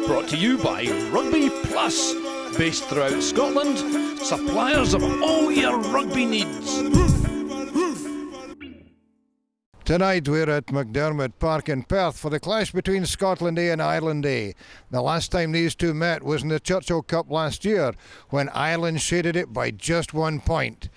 Brought to you by Rugby Plus, based throughout Scotland, suppliers of all your rugby needs. Tonight we're at McDermott Park in Perth for the clash between Scotland A and Ireland A. The last time these two met was in the Churchill Cup last year, when Ireland shaded it by just 1 point.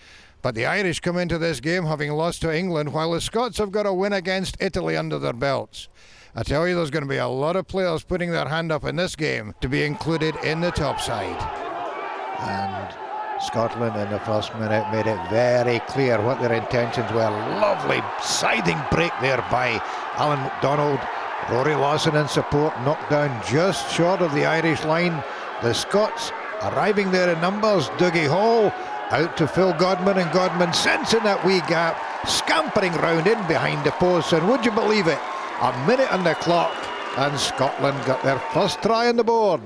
But the Irish come into this game having lost to England, while the Scots have got a win against Italy under their belts. I tell you, there's going to be a lot of players putting their hand up in this game to be included in the top side. And Scotland in the first minute made it very clear what their intentions were. Lovely siding break there by Alan McDonald. Rory Lawson in support, knocked down just short of the Irish line. The Scots arriving there in numbers. Dougie Hall out to Phil Godman, and Godman sensing that wee gap, scampering round in behind the post, and would you believe it, a minute on the clock and Scotland got their first try on the board.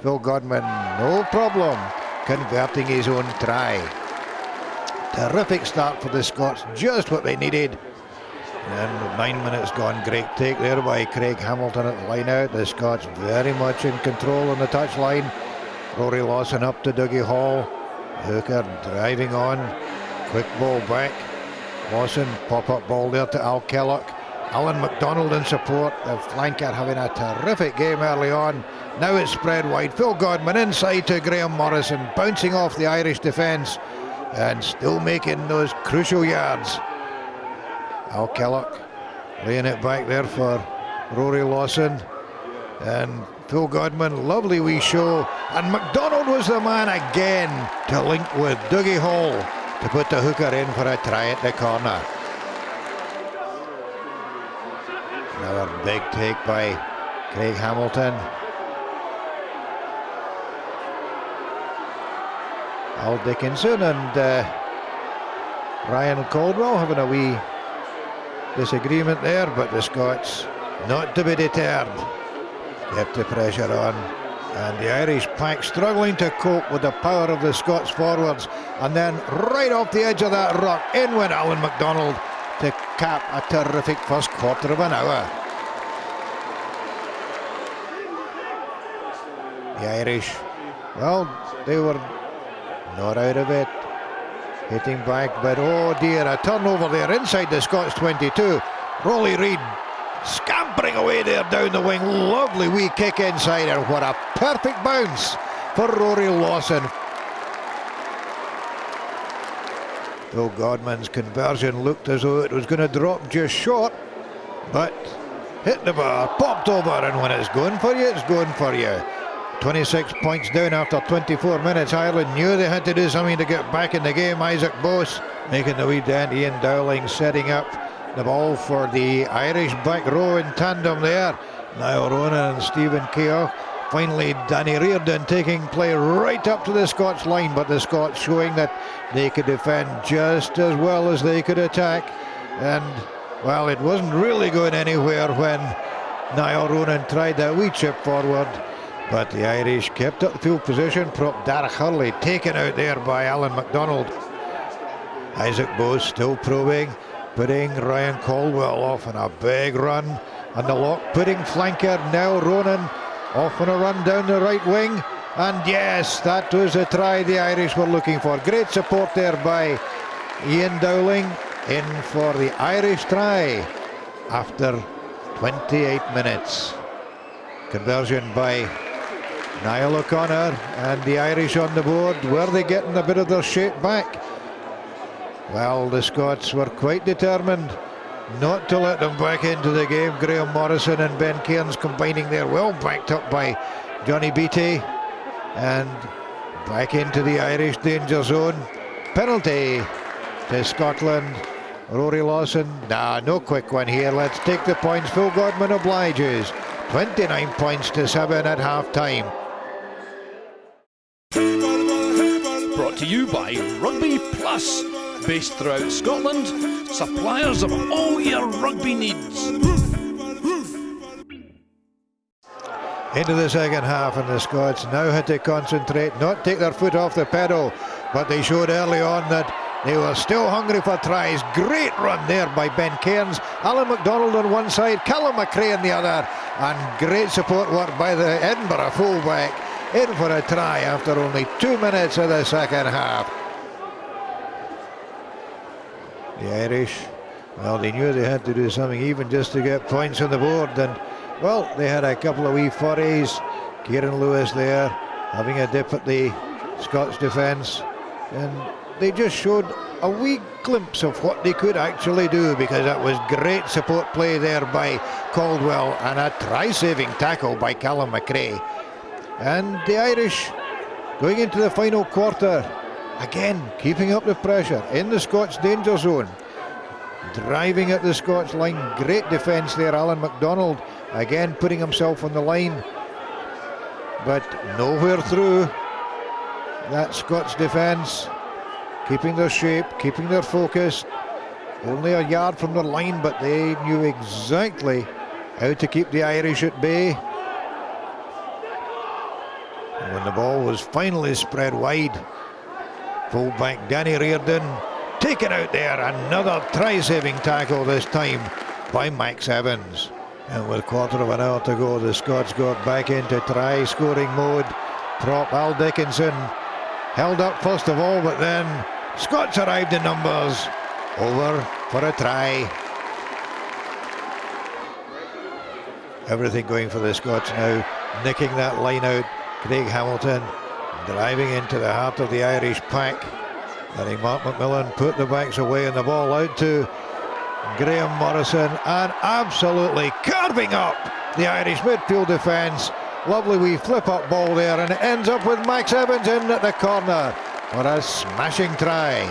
Phil Godman, no problem, converting his own try. Terrific start for the Scots, just what they needed. And 9 minutes gone, great take there by Craig Hamilton at the line out. The Scots very much in control on the touchline. Rory Lawson up to Dougie Hall. Hooker driving on, quick ball back. Lawson, pop-up ball there to Al Kellock. Alan McDonald in support, the flanker having a terrific game early on. Now it's spread wide. Phil Godman inside to Graham Morrison, bouncing off the Irish defence and still making those crucial yards. Al Kellock laying it back there for Rory Lawson. And Phil Godman, lovely wee show. And McDonald was the man again to link with Dougie Hall to put the hooker in for a try at the corner. Another big take by Craig Hamilton. Al Dickinson and Ryan Caldwell having a wee disagreement there, but the Scots not to be deterred. Kept the pressure on, and the Irish pack struggling to cope with the power of the Scots forwards, and then right off the edge of that rock, in went Alan McDonald to cap a terrific first quarter of an hour. The Irish, well, they were not out of it, hitting back, but oh dear, a turnover there inside the Scots 22. Rolly Reid scampering away there down the wing, lovely wee kick inside, and what a perfect bounce for Rory Lawson. Phil Godman's conversion looked as though it was going to drop just short, but hit the bar, popped over, and when it's going for you, it's going for you. 26 points down after 24 minutes. Ireland knew they had to do something to get back in the game. Isaac Bose making the wee dent. Ian Dowling setting up the ball for the Irish back row in tandem there. Niall Ronan and Stephen Keogh. Finally, Danny Reardon taking play right up to the Scots line, but the Scots showing that they could defend just as well as they could attack. And, well, it wasn't really going anywhere when Niall Ronan tried that wee chip forward, but the Irish kept up the field position. Prop Darragh Hurley taken out there by Alan McDonald. Isaac Bose still probing, putting Ryan Caldwell off on a big run, and the lock-putting flanker Niall Ronan off on a run down the right wing, and yes, that was the try the Irish were looking for. Great support there by Ian Dowling in for the Irish try after 28 minutes. Conversion by Niall O'Connor, and the Irish on the board. Were they getting a bit of their shape back? Well, the Scots were quite determined not to let them back into the game. Graham Morrison and Ben Cairns combining there, well backed up by Johnny Beattie, and back into the Irish danger zone. Penalty to Scotland. Rory Lawson, no quick one here. Let's take the points. Phil Godman obliges. 29 points to 7 at half time. Brought to you by Rugby Plus, based throughout Scotland, suppliers of all your rugby needs. Into the second half, and the Scots now had to concentrate, not take their foot off the pedal, but they showed early on that they were still hungry for tries. Great run there by Ben Cairns. Alan McDonald on one side, Callum McRae on the other, and great support work by the Edinburgh fullback, in for a try after only 2 minutes of the second half. The Irish, well, they knew they had to do something even just to get points on the board, and well, they had a couple of wee flurries. Kieran Lewis there having a dip at the Scots defence, and they just showed a wee glimpse of what they could actually do, because it was great support play there by Caldwell and a try-saving tackle by Callum McRae. And the Irish going into the final quarter, again keeping up the pressure in the Scots danger zone, driving at the Scots line. Great defence there, Alan MacDonald again putting himself on the line, but nowhere through that Scots defence, keeping their shape, keeping their focus. Only a yard from their line, but they knew exactly how to keep the Irish at bay. And when the ball was finally spread wide, fullback Danny Reardon taken out there. Another try-saving tackle, this time by Max Evans. And with a quarter of an hour to go, the Scots got back into try-scoring mode. Prop Al Dickinson held up first of all, but then Scots arrived in numbers. Over for a try. Everything going for the Scots now, nicking that line out. Craig Hamilton driving into the heart of the Irish pack. Letting Mark McMillan put the backs away and the ball out to Graham Morrison, and absolutely carving up the Irish midfield defence. Lovely wee flip-up ball there, and it ends up with Max Evans in at the corner for a smashing try.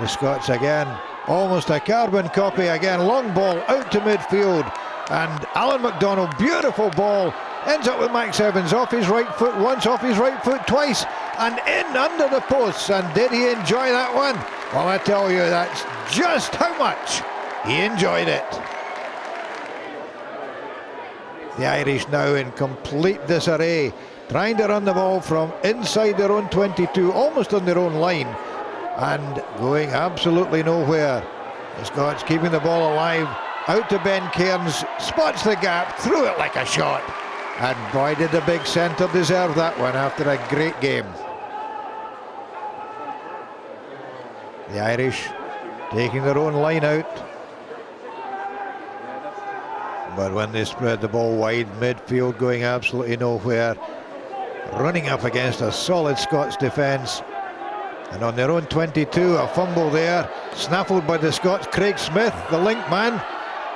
The Scots again, almost a carbon copy again. Long ball out to midfield, and Alan MacDonald, beautiful ball, ends up with Max Evans off his right foot once, off his right foot twice, and in under the posts. And did he enjoy that one? Well, I tell you, that's just how much he enjoyed it. The Irish now in complete disarray, trying to run the ball from inside their own 22, almost on their own line, and going absolutely nowhere. The Scots keeping the ball alive, out to Ben Cairns, spots the gap, threw it like a shot, and boy did the big centre deserve that one after a great game. The Irish taking their own line out, but when they spread the ball wide, midfield going absolutely nowhere, running up against a solid Scots defence. And on their own 22, a fumble there, snaffled by the Scots. Craig Smith, the link man.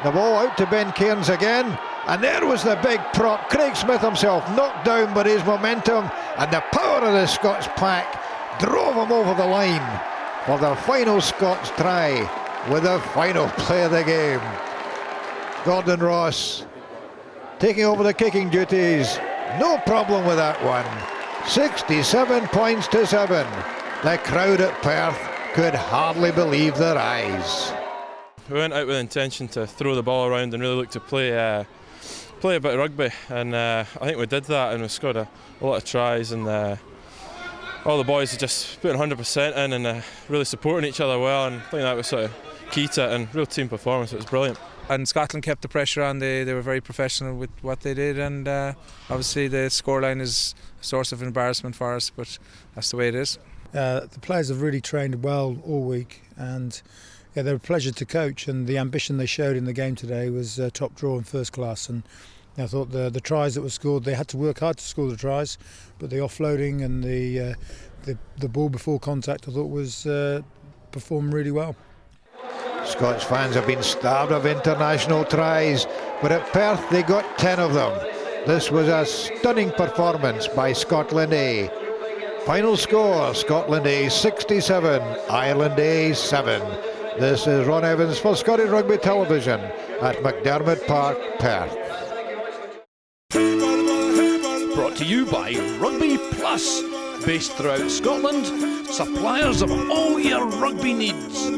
The ball out to Ben Cairns again, and there was the big prop. Craig Smith himself knocked down, but his momentum and the power of the Scots pack drove him over the line for the final Scots try with the final play of the game. Gordon Ross taking over the kicking duties. No problem with that one. 67 points to 7. The crowd at Perth could hardly believe their eyes. We went out with the intention to throw the ball around and really look to play a bit of rugby, and I think we did that, and we scored a lot of tries, and all the boys are just putting 100% in and really supporting each other well, and I think that was sort of key to it, and real team performance. It was brilliant. And Scotland kept the pressure on. They were very professional with what they did, and obviously the scoreline is a source of embarrassment for us, but that's the way it is. The players have really trained well all week, and yeah, they're a pleasure to coach, and the ambition they showed in the game today was top draw and first class. And I thought the tries that were scored, they had to work hard to score the tries, but the offloading and the ball before contact, I thought was performed really well. Scots fans have been starved of international tries, but at Perth they got 10 of them. This was a stunning performance by Scotland A. Final score, Scotland A 67, Ireland A 7. This is Ron Evans for Scottish Rugby Television at McDermott Park, Perth. Brought to you by Rugby Plus. Based throughout Scotland, suppliers of all your rugby needs.